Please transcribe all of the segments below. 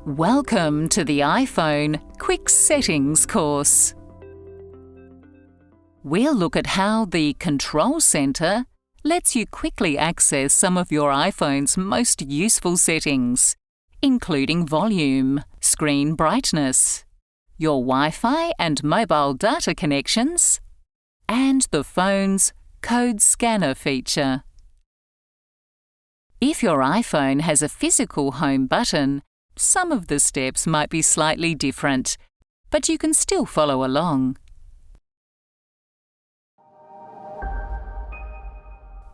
Welcome to the iPhone Quick Settings course. We'll look at how the Control Center lets you quickly access some of your iPhone's most useful settings, including volume, screen brightness, your Wi-Fi and mobile data connections, and the phone's code scanner feature. If your iPhone has a physical home button, some of the steps might be slightly different, but you can still follow along.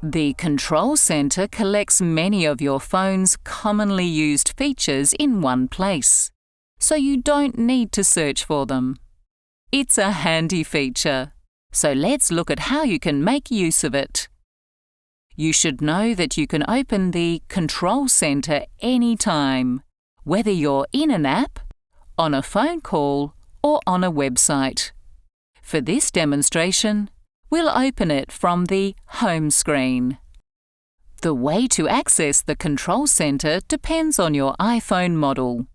The Control Center collects many of your phone's commonly used features in one place, so you don't need to search for them. It's a handy feature, so let's look at how you can make use of it. You should know that you can open the Control Center anytime, whether you're in an app, on a phone call, or on a website. For this demonstration, we'll open it from the home screen. The way to access the Control Center depends on your iPhone model.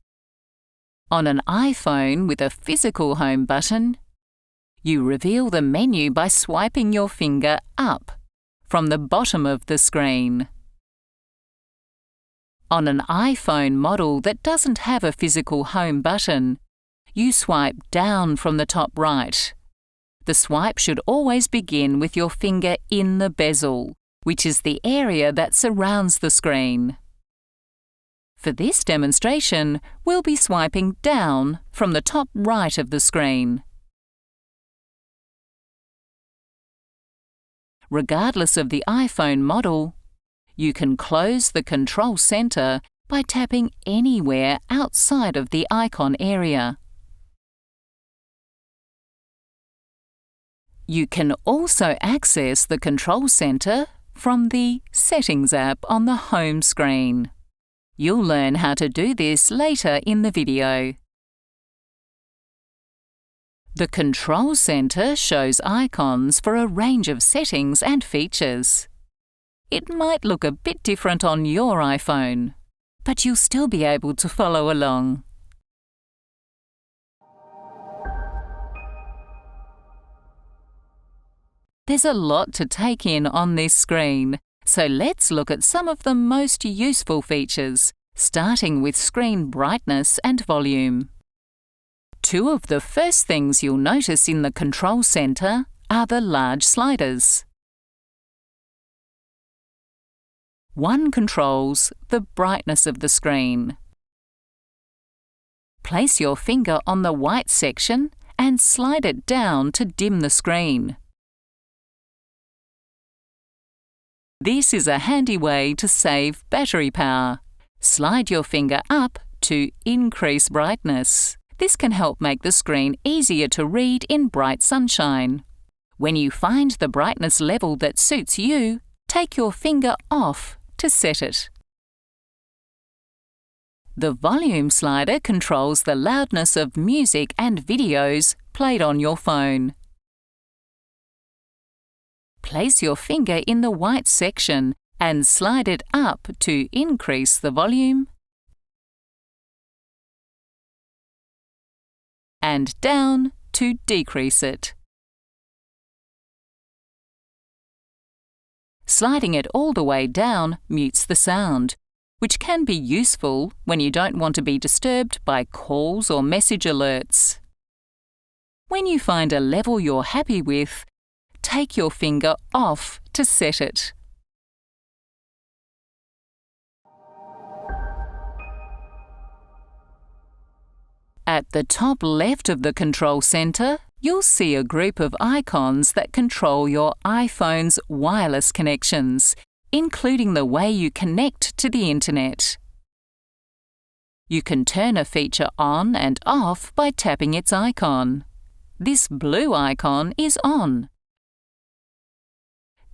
On an iPhone with a physical home button, you reveal the menu by swiping your finger up from the bottom of the screen. On an iPhone model that doesn't have a physical home button, you swipe down from the top right. The swipe should always begin with your finger in the bezel, which is the area that surrounds the screen. For this demonstration, we'll be swiping down from the top right of the screen. Regardless of the iPhone model, you can close the Control Center by tapping anywhere outside of the icon area. You can also access the Control Center from the Settings app on the home screen. You'll learn how to do this later in the video. The Control Center shows icons for a range of settings and features. It might look a bit different on your iPhone, but you'll still be able to follow along. There's a lot to take in on this screen, so let's look at some of the most useful features, starting with screen brightness and volume. Two of the first things you'll notice in the Control Center are the large sliders. One controls the brightness of the screen. Place your finger on the white section and slide it down to dim the screen. This is a handy way to save battery power. Slide your finger up to increase brightness. This can help make the screen easier to read in bright sunshine. When you find the brightness level that suits you, take your finger off to set it. The volume slider controls the loudness of music and videos played on your phone. Place your finger in the white section and slide it up to increase the volume and down to decrease it. Sliding it all the way down mutes the sound, which can be useful when you don't want to be disturbed by calls or message alerts. When you find a level you're happy with, take your finger off to set it. At the top left of the Control Center, you'll see a group of icons that control your iPhone's wireless connections, including the way you connect to the Internet. You can turn a feature on and off by tapping its icon. This blue icon is on.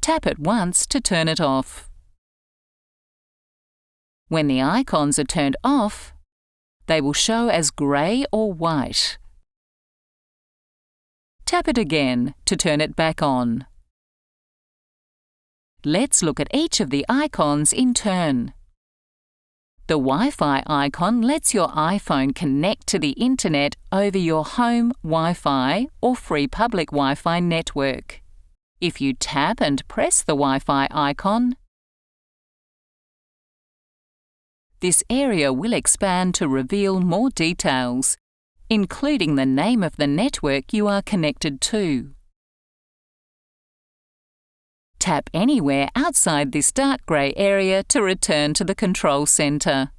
Tap it once to turn it off. When the icons are turned off, they will show as grey or white. Tap it again to turn it back on. Let's look at each of the icons in turn. The Wi-Fi icon lets your iPhone connect to the internet over your home Wi-Fi or free public Wi-Fi network. If you tap and press the Wi-Fi icon, this area will expand to reveal more details, including the name of the network you are connected to. Tap anywhere outside this dark grey area to return to the control centre.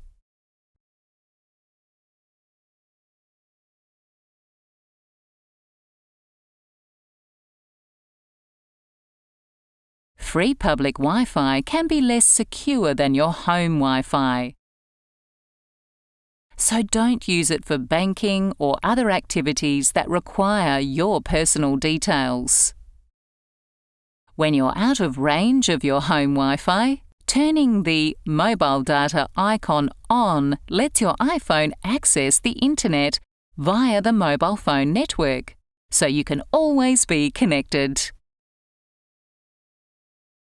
Free public Wi-Fi can be less secure than your home Wi-Fi, so don't use it for banking or other activities that require your personal details. When you're out of range of your home Wi-Fi, turning the mobile data icon on lets your iPhone access the internet via the mobile phone network, so you can always be connected.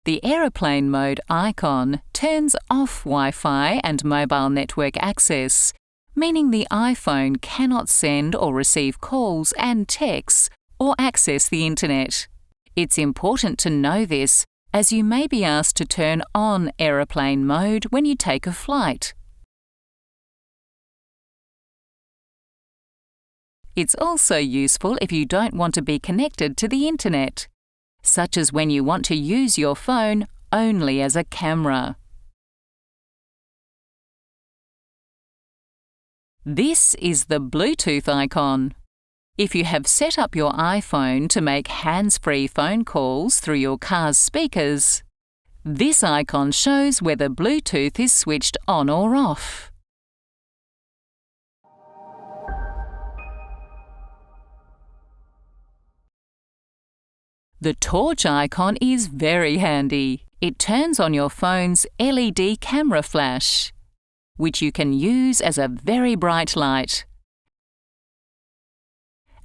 The aeroplane mode icon turns off Wi-Fi and mobile network access, meaning the iPhone cannot send or receive calls and texts or access the internet. It's important to know this, as you may be asked to turn on aeroplane mode when you take a flight. It's also useful if you don't want to be connected to the internet, such as when you want to use your phone only as a camera. This is the Bluetooth icon. If you have set up your iPhone to make hands-free phone calls through your car's speakers, this icon shows whether Bluetooth is switched on or off. The torch icon is very handy. It turns on your phone's LED camera flash, which you can use as a very bright light.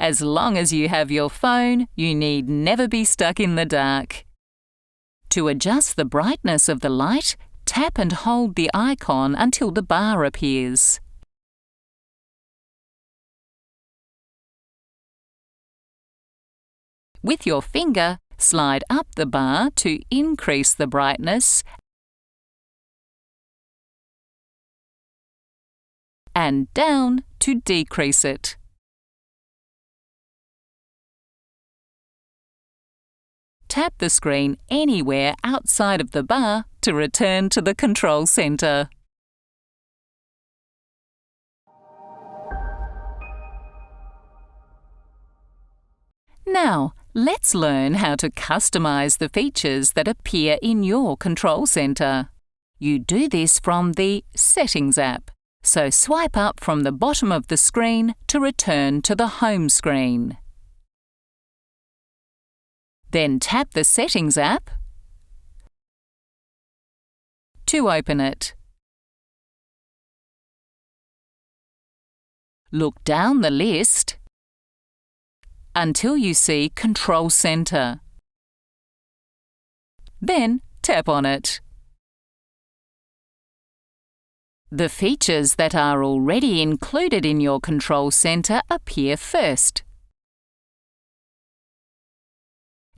As long as you have your phone, you need never be stuck in the dark. To adjust the brightness of the light, tap and hold the icon until the bar appears. With your finger, slide up the bar to increase the brightness and down to decrease it. Tap the screen anywhere outside of the bar to return to the control centre. Now, let's learn how to customize the features that appear in your control centre. You do this from the Settings app, so swipe up from the bottom of the screen to return to the home screen. Then tap the Settings app to open it. Look down the list until you see Control Centre. Then tap on it. The features that are already included in your control centre appear first.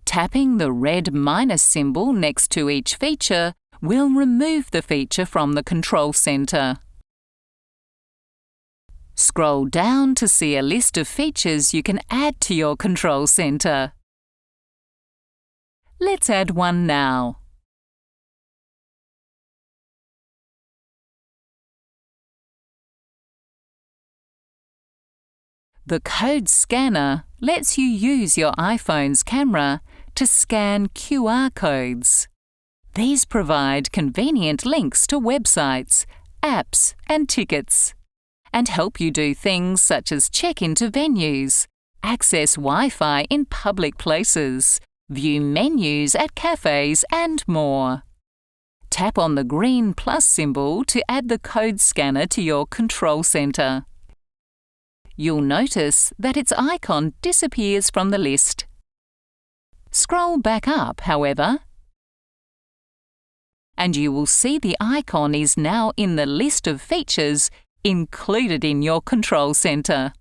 Tapping the red minus symbol next to each feature will remove the feature from the control centre. Scroll down to see a list of features you can add to your control centre. Let's add one now. The code scanner lets you use your iPhone's camera to scan QR codes. These provide convenient links to websites, apps and tickets, and help you do things such as check into venues, access Wi-Fi in public places, view menus at cafes and more. Tap on the green plus symbol to add the code scanner to your control centre. You'll notice that its icon disappears from the list. Scroll back up, however, and you will see the icon is now in the list of features included in your control center.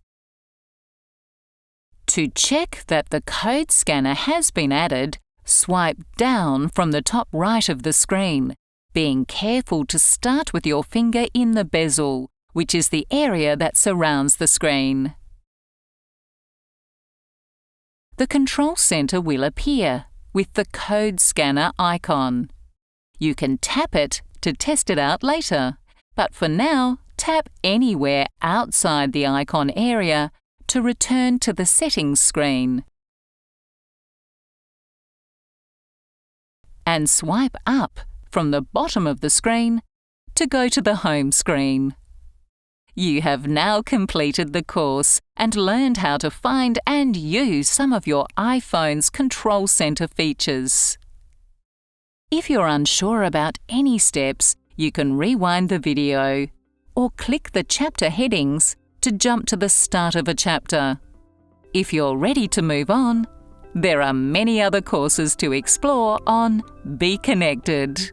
To check that the code scanner has been added, swipe down from the top right of the screen, being careful to start with your finger in the bezel, which is the area that surrounds the screen. The control center will appear with the code scanner icon. You can tap it to test it out later, but for now, tap anywhere outside the icon area to return to the settings screen. And swipe up from the bottom of the screen to go to the home screen. You have now completed the course and learned how to find and use some of your iPhone's control center features. If you're unsure about any steps, you can rewind the video or click the chapter headings to jump to the start of a chapter. If you're ready to move on, there are many other courses to explore on Be Connected.